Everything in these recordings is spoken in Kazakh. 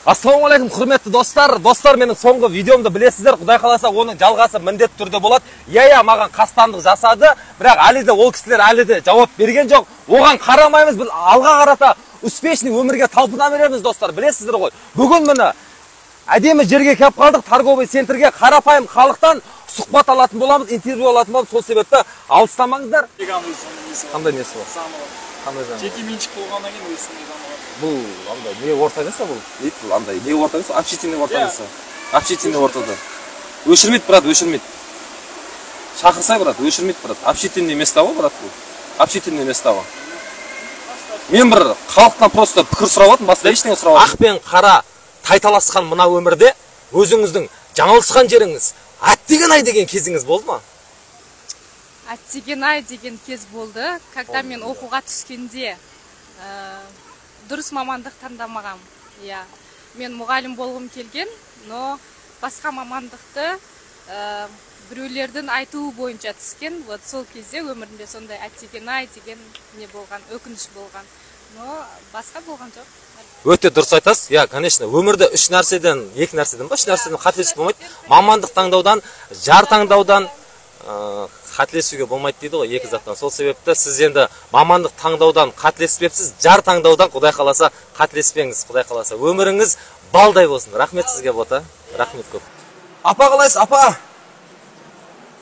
Ассалаумағалейкум, құрметті достар. Достар, менің соңғы видеомды білесіздер. Құдай қаласа, оның жалғасы міндетті түрде болады. Иә, маған қастандық жасады, бірақ әлі де ол кісілер әлі де жауап берген жоқ. Оған қарамаймыз, біз алға қарата успешный өмірге талпына береміз, достар. Білесіздер ғой. Бүгін міне әдемі жерге келіп қалдық, торговый центрге. Қарапайым халықтан сұхбат алатын боламыз, интервью алатын боламыз. Сол себепті алыстамаңыздар. Қандай несі бар? Жеке меншік болғаннан кейін өсімде дамыған. Бұл андай не ортаңызса бұл? Бұл андай не ортаңызса? Общительный ортаңызса. Общительный ортада. Өшірмейді, брат, өшірмейді. Шақырсай, брат, өшірмейді, брат. Общительный место ғой, брат, бұл. Общительный место ғой. Мен бір халықтан просто пікір сұрап отырмын, басқа ештеңе сұрап отырмын. Ақ пен қара тайталасқан мына өмірде өзіңіздің жаңылысқан жеріңіз, аттеген-ай деген кезіңіз болды ма? Аттеген-ай деген кез болды. Когда мен оқуға түскенде дұрыс мамандық таңдамағам. Мен мұғалім болғым келген, но басқа мамандықты біреулердің айтуы бойынша түскен. Вот сол кезде өмірімде сондай аттеген-ай деген не болған, өкініш болған. Но басқа болған жоқ. Өте дұрыс айтасыз. Конечно, өмірде үш нәрседен қателесіп болмайды. Мамандық таңдаудан, жар таңдаудан қателесуге болмайды дейді ғой, екі заттан. Сол себепті сіз енді мамандық таңдаудан қателеспепсіз, жар таңдаудан құдай қаласа қателеспеңіз, құдай қаласа. Өміріңіз балдай болсын. Рахмет сізге бота. Рахмет көп. Апа, қалайсыз, апа?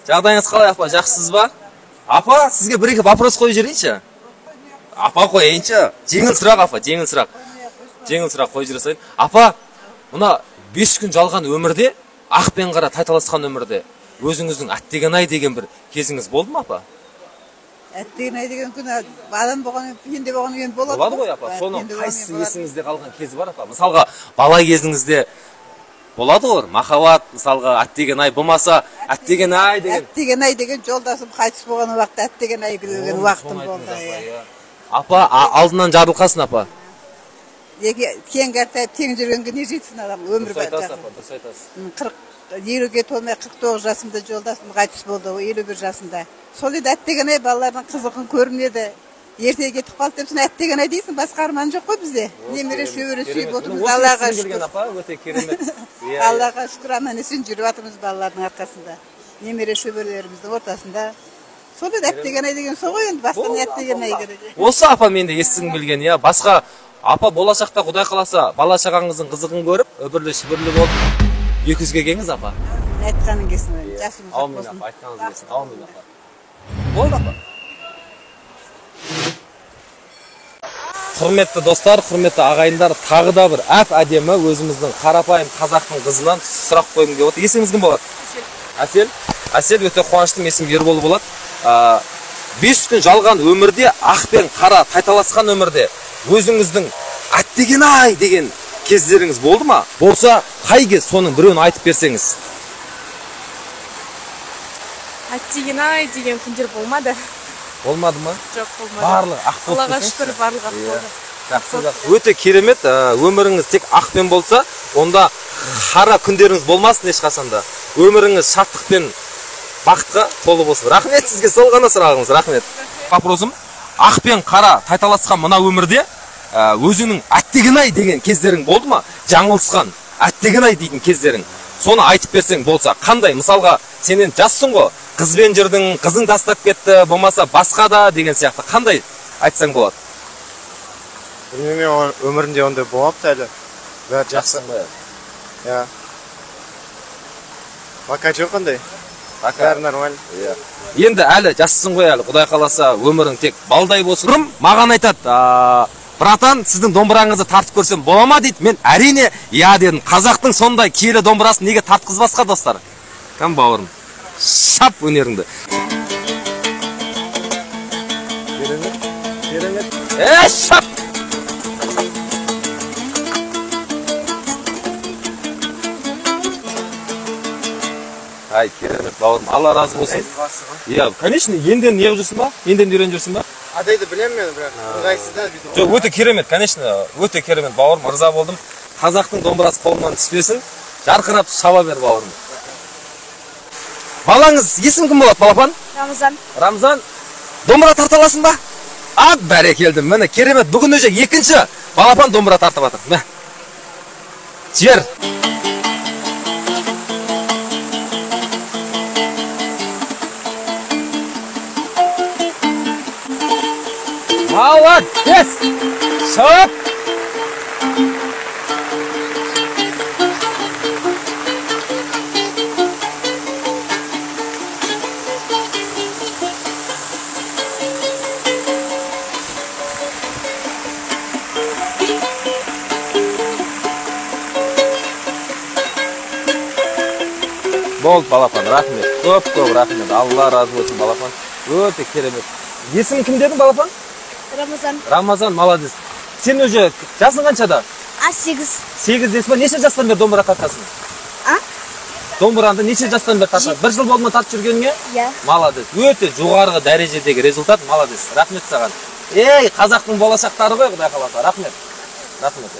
Жағдайыңыз қалай, апа? Жақсысыз ба? Апа, сізге бір-екі вопрос қойып жіберейінші? Апа, қойайыншы. Жеңіл сұрақ, апа, жеңіл сұрақ. Жеңіл сұрақ қойып жіберейін. Апа, мына 5 күн жалған өмірде, ақ пен қара тайталасқан өмірде өзіңіздің аттеген-ай деген бір кезіңіз болды ма, апа? Аттеген-ай деген күн адам болғаннан пенде болғаннан кейін болады. Болады ғой, апа. Соның қайсысы есіңізде қалған кезі бар, апа? Мысалға, бала кезіңізде болады ғой, махаббат, мысалға, аттеген-ай болмаса, аттеген-ай деген. Аттеген-ай деген жолдасым қайтыс болған уақытта аттеген-ай деген уақытым болды. Апа, алдынан жарылқасын, апа. Кен қартайып, тең жүргенге не жетсін адам, өмір бар. Дұрыс айтасыз, апа, дұрыс айтасыз. 50-ге толмай 49 жасымда жолдасым қайтыс болды, 51 жасында. Сол еді аттеген-ай балалардың қызығын көрінеді. Ертеге кетіп қалды деп, аттеген-ай дейсің, басқа арман жоқ қой бізде. Немере шөбере сүйіп отырмыз, Аллаға шүкір. Өте керемет. Аллаға шүкір аман-есен жүріп жатырмыз балалардың арқасында. Немере шөберелеріміздің ортасында. Сол еді аттеген-ай деген сол ғой, енді басқа не аттеген-ай керек. Осы апа менде естігім келген, басқа апа болашақта құдай қаласа бала шағаңыздың қызығын көріп, өбірлі-шүбірлі болып 200-ге келіңіз, апа. Айтқаның кесін, жасымыз болсын. Аумин, апа, айтқаныңыз кесін. Аумин, апа. Болды, апа. Құрметті достар, құрметті ағайындар, тағы да бір әдемі өзіміздің қарапайым қазақтың қызынан сұрақ қойғым келіп отыр. Есіміңіз кім болады? Әсел. Әсел, өте қуаныштым, есім Ербол болады. 5 күн жалған өмірде, ақ пен қара тайталасқан өмірде өзіңіздің аттеген-ай деген кездеріңіз болды ма? Болса, қай кез соның біреуін айтып берсеңіз? Аттеген-ай деген күндер болмады. Болмады ма? Жоқ, болмады. Барлығы ақ болды. Аллаға шүкір, барлығы ақ болды. Жақсы. Өте керемет, өміріңіз тек ақ пен болса, онда қара күндеріңіз болмасын ешқашанда. Өміріңіз шаттық пен бақытқа толы болсын. Рахмет сізге, сол ғана сұрағыңыз. Рахмет. Вопросым, ақ пен қара тайталасқан мына өмірде өзіңнің аттеген-ай деген кездерің болды ма? Жаңылысқан, аттеген-ай дейтін кездерің. Соны айтып берсең болса, қандай? Мысалға, сенен жассың ғой, қызбен жүрдің, қызың тастап кетті, болмаса басқа да деген сияқты. Қандай айтсаң болады? Білмеймін, өмірінде ондай болмапты әлі. Бәрі жақсы. Бақа жоқ ондай. Бәрі нормально. Енді әлі жассың ғой әлі, құдай қаласа өмірің тек балдай болсын. Маған айтады, братан, сіздің домбыраңызды тартып көрсем бола ма дейді. Мен әрине, дедім. Қазақтың сондай киелі домбырасын неге тартқызбасқа, достар? Кәм бауырым, шап өнеріңді. Керемет. Шап! Ай, керемет, бауырым. Алла разы болсын. Конечно, енден не жүрсің ба? Енден үйрен жүрсің ба? Адайды білем мен, бірақ ыңғайсыз да. Жоқ, өте керемет, конечно, өте керемет, бауырым, ырза болдым. Қазақтың домбырасы қолынан түспесін, жарқырап шаба бер, бауырым. Балаңыз есім кім болады, балапан? Рамзан. Рамзан, домбыра тарта аласың ба? Бәрекелді, міне керемет, бүгін өже екінші балапан домбыра тартып жатыр. Жібер. Молодец! Шап! Болды балапан, рахмет. Көп рахмет. Алла разы болсын балапан. Өте керемет. Есімің кім дедің балапан? Рамазан. Рамазан, молодец. Сен уже жасың қаншада? 8. 8 дейсің ба? Неше жастан бері домбыра тартасың? Домбыранды неше жастан бері тартасың? 1 жыл болды ма тартып жүргеніңе? Иә. Молодец. Өте жоғарғы дәрежедегі результат. Молодец. Рахмет саған. Ей, қазақтың болашақтары ғой, Құдай қаласа. Рахмет. Рахмет.